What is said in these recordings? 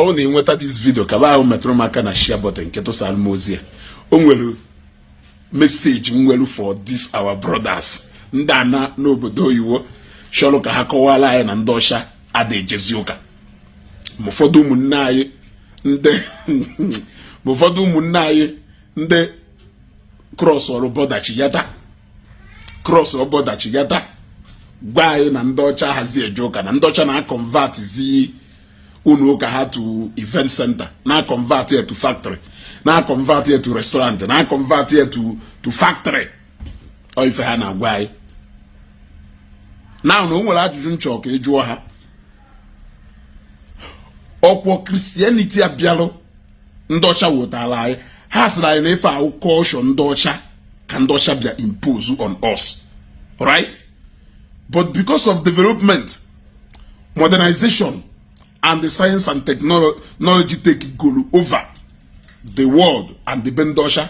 all the inweta this video kaba ahụ metụrụ maka na share button nke to salmozie o nwere message nwelu for this our brothers ndị ana n'obodo oyiwo shọrọ ka ha kọwala anyị na ndị ọcha ada ejezi ụka ụfọdụ ụmụnne anyị ndị cross ọrụ border chigata gwa anyị na ndị ọcha hazi eje ụka na ndị ọcha na convert zi unu ụka ha to event center, na convert here to factory, na convert here to restaurant, na convert here to factory. O ife ha na agwa anyị. Now no nwere ajụjụ nchọ ka ejuo ha. Ọkwọ Christianity abịalụ ndị ọcha wetara anyị. Ha sịrị anyị na ife ahụ culture ndị ọcha ka ndị ọcha bịa impose on us. Right? But because of development, modernization, and the science and technology take over the world and the Ndosha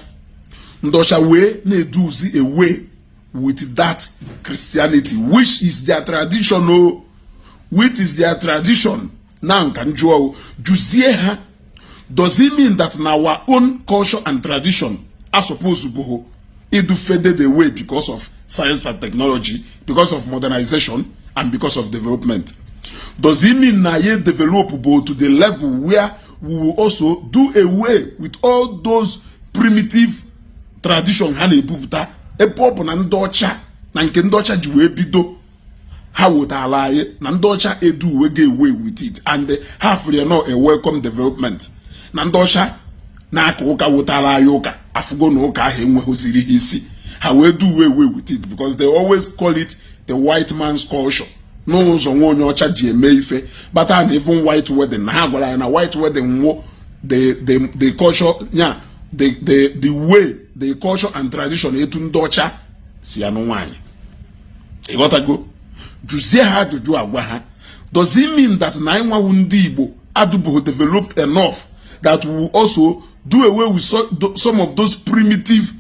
way they do away with that Christianity, which is their tradition. Oh, which is their tradition. Now, can you does it mean that in our own culture and tradition are supposed to be it faded away because of science and technology, because of modernization, and because of development? Does it mean that you develop to the level where we will also do away with all those primitive traditions? A pop na ndocha na nke ndocha ji wee bido ha wotala anyị na ndocha edu we get away with it and half you know a welcome development na ndocha na aka ụka wotala anyị ụka afugo na ụka ahụ enweghoziri isi ha wee do away with it because they always call it the white man's culture. No so onye ọcha ji eme ife but and even white wedding na ha gwara ya na white wedding wo the culture yeah the way the culture and tradition etu ndị ọcha si anụ nwanyị ịghọtago juzie ha ajụjụ agwa ha. Does it mean that na ịnwawu ndị Igbo adụbụghị developed enough that we will also do away with some of those primitive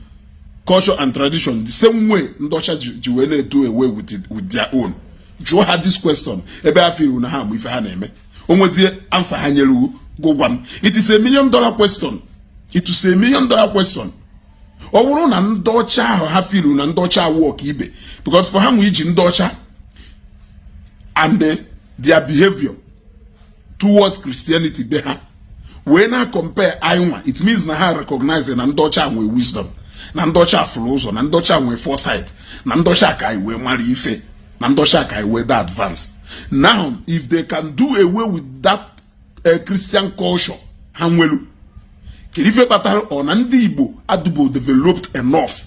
culture and tradition the same way ndị ọcha ji wee na-do away with their own? Joe had this question. Ebe afiru na ha mu ife ha na-eme. Onwezie answer ha nyere gwam. It is $1 million question. It is $1 million question. Ọ bụrụ na ndị ọcha ahụ ha firu na ndị ọcha work ibe because for ha mu iji ndị ọcha and their behavior towards Christianity be ha we na compare ainwa, it means na ha recognize na ndị ọcha nwe wisdom, na ndị ọcha furu ụzọ, na ndị ọcha nwe foresight, na ndị ọcha ka iwe mara ife. Advance. Now, if they can do away with that Christian culture, Hanwelu, Kirife Battle or Ndi Igbo Adubo developed enough,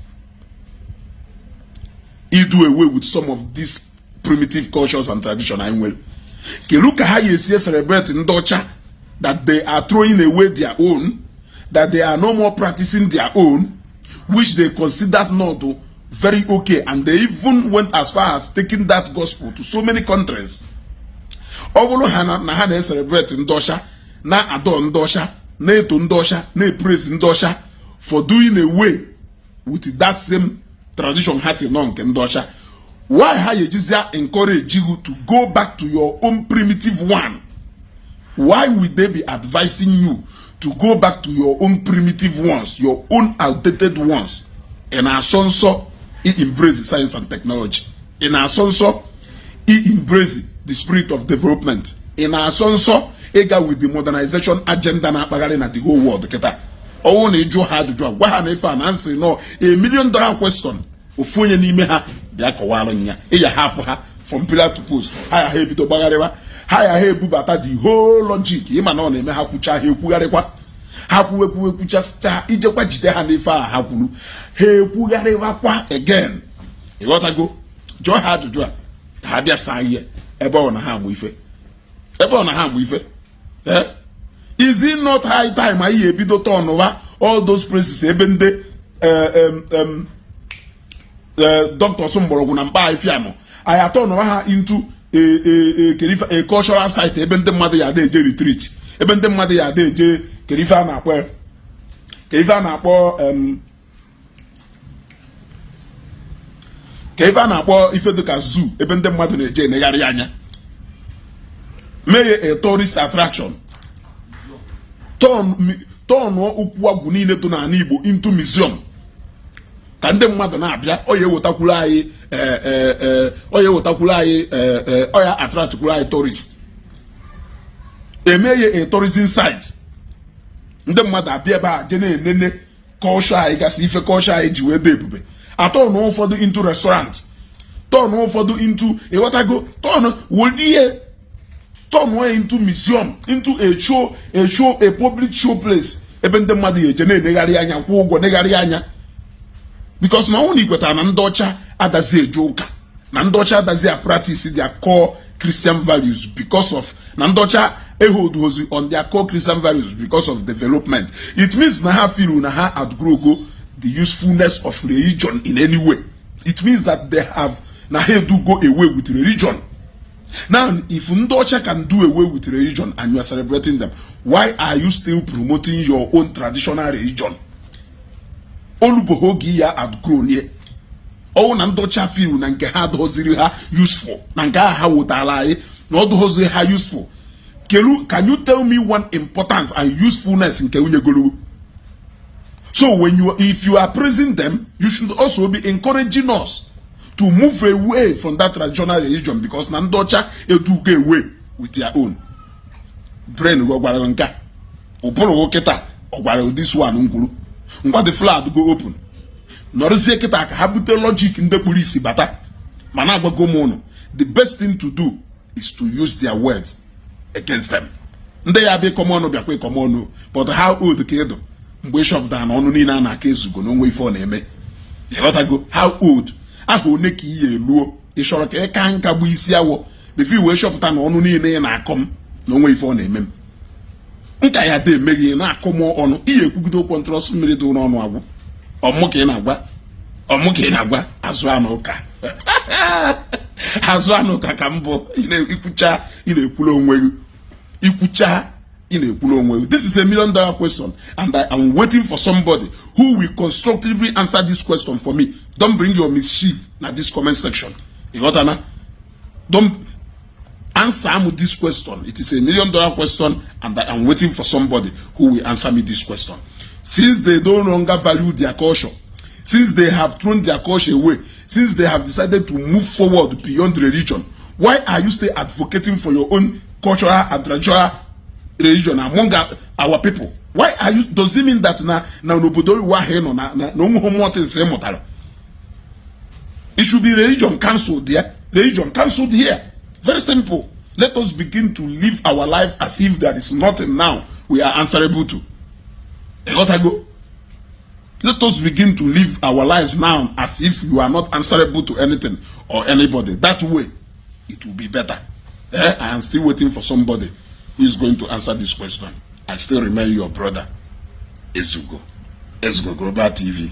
he do away with some of these primitive cultures and tradition. Hanwelu, Kiluka how you see celebrate in Docha that they are throwing away their own, that they are no more practicing their own, which they considered not to. Very okay, and they even went as far as taking that gospel to so many countries. Obolo hana na ha celebrate ndosha, na adore ndosha, na eto ndosha, na praise ndosha for doing away with that same tradition has in on ndosha. Why have you just encourage you to go back to your own primitive one? Why would they be advising you to go back to your own primitive ones, your own outdated ones? And our son so he embraces science and technology. In our son so he embraces the spirit of development. In our son so he got with the modernization agenda na bagari na the whole world. Keta. Oh, ne jo hard job. Why have an answer? No, $1 million question. Ufunye ni me ha biya kowalo nya. Eya half ha from pillar to post. Haya he bito bagarewa. Haya he bubata the whole logic. Ima no ne me ha kucha he kugarekwa. Hapu kucha ije kwa jide ha nefa hapulu he kugarewa kwa again. You got to go. Joy hard to do it. Habia say ebe ona ha mu ife. Ebe ona ha mu ife. Eh? Is it not high time ayi ebido turn over all those places ebe nde Dr. Somborogu na mba ifiano. I turn over her into a cultural site ebe nde mmadu ya de retreat. Ebe nde mmadu ya de Kerifa na-akpọ ife dịka zoo ebe ndị mmadụ na-eje negharị anya. Mee a tourist attraction. turn okwu agwu niile to na Igbo into museum. Ka ndị mmadụ na-abịa oya ewetakwuru anyị oya attractkwuru anyị tourist. Emeye a tourism site. Ndị mmadụ abịa ebe a je na-enene culture anyị gasị ife culture anyị ji wee dị ebube. Atọ na ụfọdụ into restaurant. Turn ụfọdụ into ewetago turn into museum, into a public show place. Ebe ndị mmadụ ga-eje na-enegharị anya kwụ ụgwọ negharị anya. Because na ọnwụ na ikweta na ndị ọcha adazi eje ụka, na ndị ọcha adazi a practice their core Christian values because of na ndị ọcha hold on their core Christian values because of development. It means na ha feel na ha outgrow the usefulness of religion in any way. It means that they have na ha do go away with religion. Now, if ndị ọcha can do away with religion and you are celebrating them, why are you still promoting your own traditional religion? Olubohogi ya outgrown ye. Oh, na ndị ọcha feel na nke ha dohoziri ha useful. Na nke ha wotala ye. Na odohoziri ha useful. Can you tell me one importance and usefulness in Keunye? So if you are praising them, you should also be encouraging us to move away from that traditional religion, because Nandocha do go away with their own brain. Go baranka, oporo keta, or this one unkuru. The flood go open. Norze keta habute logic in the police bata. Managwa go mono. The best thing to do is to use their words against them. They are be common or common, but how old the kid? We shop down on Nina na case go no way for name. How old? Aho neki ye luo. Ishora ke kan kabu Isiagu. Before we shop down on Nina na come no way for name. Nka ya de megi na komo onu iye kugido control mmiri do no agwu. Omuke na agwa. Omuke na agwa azu anuka. Azu anuka kambo ine ikucha ine ekulo onwe. Ikucha ine ekulo onwe. This is $1 million question, and I am waiting for somebody who will constructively answer this question for me. Don't bring your mischief na this comment section. You got na? Don't answer me this question. It is $1 million question, and I am waiting for somebody who will answer me this question. Since they no longer value their culture, since they have thrown their culture away, since they have decided to move forward beyond religion, why are you still advocating for your own cultural and traditional religion among our people? Why are you? Does it mean that na nobodo wa he no na homotin se motalo? It should be religion cancelled there. Religion cancelled here. Very simple. Let us begin to live our life as if there is nothing now we are answerable to. Let us begin to live our lives now as if you are not answerable to anything or anybody. That way, it will be better. I am still waiting for somebody who is going to answer this question. I still remain your brother, Ezeaku. Global TV.